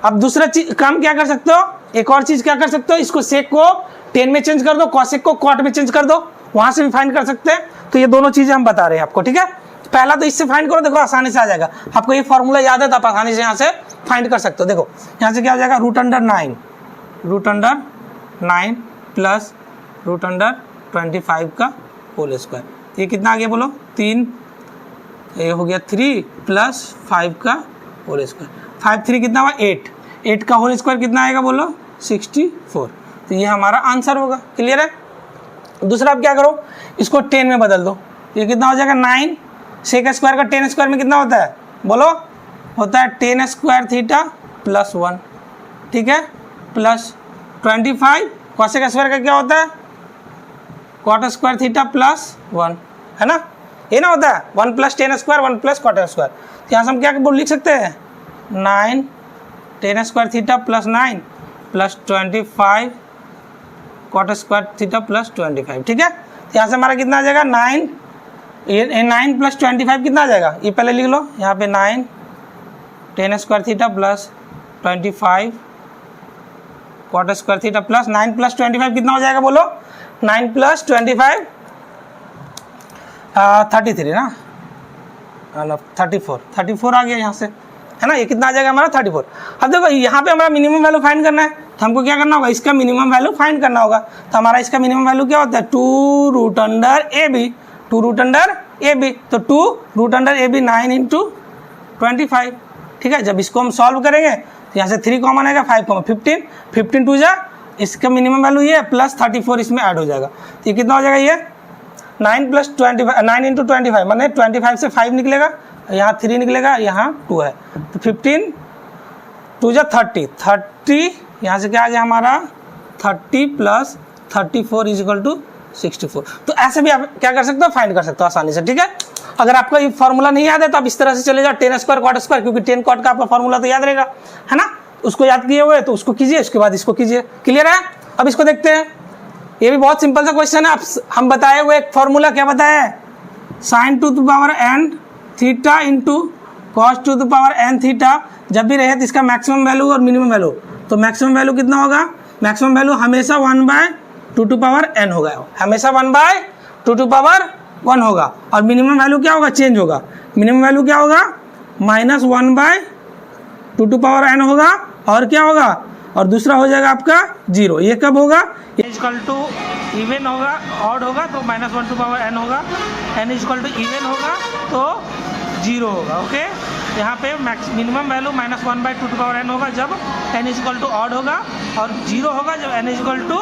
अब दूसरा चीज काम क्या कर सकते हो, एक और चीज क्या कर सकते हो, इसको सेक को टेन में चेंज कर दो, कॉसेक को कॉट में चेंज कर दो, वहां से भी फाइंड कर सकते हैं। तो ये दोनों चीजें हम बता रहे हैं आपको, ठीक है। पहला तो इससे फाइंड करो, देखो आसानी से आ जाएगा। आपको ये फॉर्मूला याद है तो आप आसानी से यहाँ से फाइंड कर सकते हो। देखो यहाँ से क्या हो जाएगा, root under 9 plus root under 25 का होल स्क्वायर। ये कितना आ गया बोलो, 3, ये हो गया 3 प्लस 5 का होल स्क्वायर। 5 3 कितना हुआ 8 का होल स्क्वायर कितना आएगा बोलो 64। तो ये हमारा आंसर होगा। क्लियर है। दूसरा आप क्या करो, इसको 10 में बदल दो, ये कितना हो जाएगा 9। सेक स्क्वायर का 10 स्क्वायर में कितना होता है बोलो, होता है 10 स्क्वायर थीटा प्लस 1, ठीक है, प्लस 25। कॉसेक स्क्वायर का क्या होता है, कॉट स्क्वायर थीटा प्लस 1, है ना, ये ना होता है 1 plus 10 square 1 plus cot square. तो यहाँ से हम क्या लिख सकते हैं, 9 10 square theta plus 9 plus 25 cot square theta plus 25, ठीक है। तो यहाँ से हमारा कितना आ जाएगा 9, ये 9 प्लस 25 कितना आ जाएगा, ये पहले लिख लो, यहाँ पे 9 10 square theta plus 25 cot square theta plus 9 plus 25 कितना हो जाएगा बोलो, 9 प्लस 25 33 ना, 34 आ गया यहाँ से, है ना। ये कितना आ जाएगा हमारा 34। अब देखो यहाँ पे हमारा मिनिमम वैल्यू फाइंड करना है, तो हमको क्या करना होगा, इसका मिनिमम वैल्यू फाइंड करना होगा। तो हमारा इसका मिनिमम वैल्यू क्या होता है, 2 root under A B, 2 root under A B. तो 2 root under A B 9 into 25, ठीक है। जब इसको हम सॉल्व करेंगे तो यहाँ से 3 कॉमन आएगा, 5 कॉमन 15 टू जा, इसका मिनिमम वैल्यू ये प्लस 34 इसमें ऐड हो जाएगा। तो ये कितना हो जाएगा, ये 9 प्लस 25 9 इंटू 25 मैंने 25 से 5 निकलेगा, यहाँ 3 निकलेगा, यहाँ 2 है, तो 15 टू जा 30 यहाँ से क्या आ गया हमारा 30 प्लस 34 इज इक्वल टू 64। तो ऐसे भी आप क्या कर सकते हो, फाइंड कर सकते हो आसानी से, ठीक है। अगर आपको ये फॉर्मूला नहीं याद है तो आप इस तरह से चले जाओ 10 स्क्वायर कॉट स्क्वायर, क्योंकि 10 कॉट का आपका फॉर्मूला तो याद रहेगा, है ना। उसको याद किए हुए तो उसको कीजिए, उसके बाद इसको कीजिए। क्लियर है। अब इसको देखते हैं, ये भी बहुत सिंपल सा क्वेश्चन है। हम बताए हुए एक फॉर्मूला क्या बताया है, sign to the power n theta into cos to the power n theta. जब भी रहे तो इसका मैक्सिमम वैल्यू और मिनिमम वैल्यू, तो मैक्सिमम वैल्यू कितना होगा, मैक्सिमम वैल्यू हमेशा 1/2 पावर n होगा, हमेशा 1/2 पावर 1 होगा। और मिनिमम वैल्यू क्या होगा, चेंज होगा। मिनिमम वैल्यू क्या होगा, -1/2 पावर n होगा। और क्या होगा, और दूसरा हो जाएगा आपका 0। ये कब होगा, इक्वल टू इवन होगा, ऑड होगा तो -1/2 पावर n होगा, n इक्वल टू इवन होगा तो 0 होगा। ओके, यहाँ पे मिनिमम वैल्यू -1/2 पावर n होगा जब n इक्वल टू ऑड होगा, और 0 होगा जब n इक्वल टू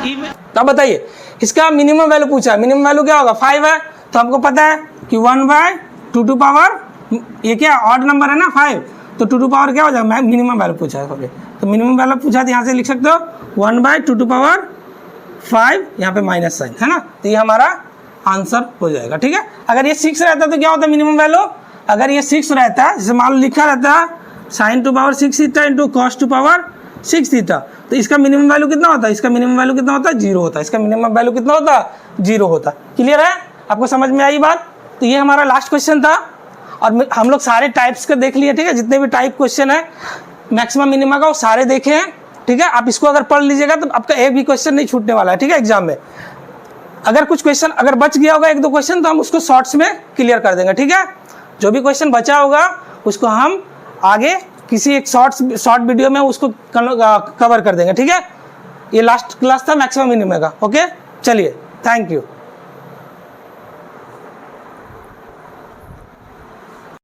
इवन। तब बताइए इसका मिनिमम वैल्यू पूछा है, मिनिमम वैल्यू क्या होगा 5 है, तो हमको पता है कि 1/2 पावर, ये क्या ऑड नंबर है ना 5, तो 2 पावर क्या हो जाएगा, मिनिमम वैल्यू पूछा है। तो मिनिमम वैल्यू पूछा है, यहाँ से लिख सकते हो 1/2 पावर 5, यहाँ पे माइनस साइन है ना, तो ये हमारा आंसर हो जाएगा, ठीक है। अगर ये 6 रहता तो क्या होता है मिनिमम वैल्यू, अगर ये 6 रहता है, जैसे मान लो लिखा रहता है sign to power 6 theta into cos to power 6 theta, तो इसका मिनिमम वैल्यू कितना होता है, इसका मिनिमम वैल्यू कितना होता है 0 होता है, इसका मिनिमम वैल्यू कितना होता है 0 होता है। क्लियर है, आपको समझ में आई बात। तो ये हमारा लास्ट क्वेश्चन था, और हम लोग सारे टाइप्स के देख लिए, ठीक है, जितने भी टाइप क्वेश्चन है मैक्सिमम मिनिमा का वो सारे देखे हैं, ठीक है। आप इसको अगर पढ़ लीजिएगा तो आपका एक भी क्वेश्चन नहीं छूटने वाला है, ठीक है, एग्जाम में। अगर कुछ क्वेश्चन अगर बच गया होगा, एक दो क्वेश्चन, तो हम उसको शॉर्ट्स में क्लियर कर देंगे, ठीक है। जो भी क्वेश्चन बचा होगा उसको हम आगे किसी एक शॉर्ट वीडियो में उसको कवर कर देंगे, ठीक है। ये लास्ट क्लास था मैक्सिमम मिनिमा का। ओके, चलिए, थैंक यू।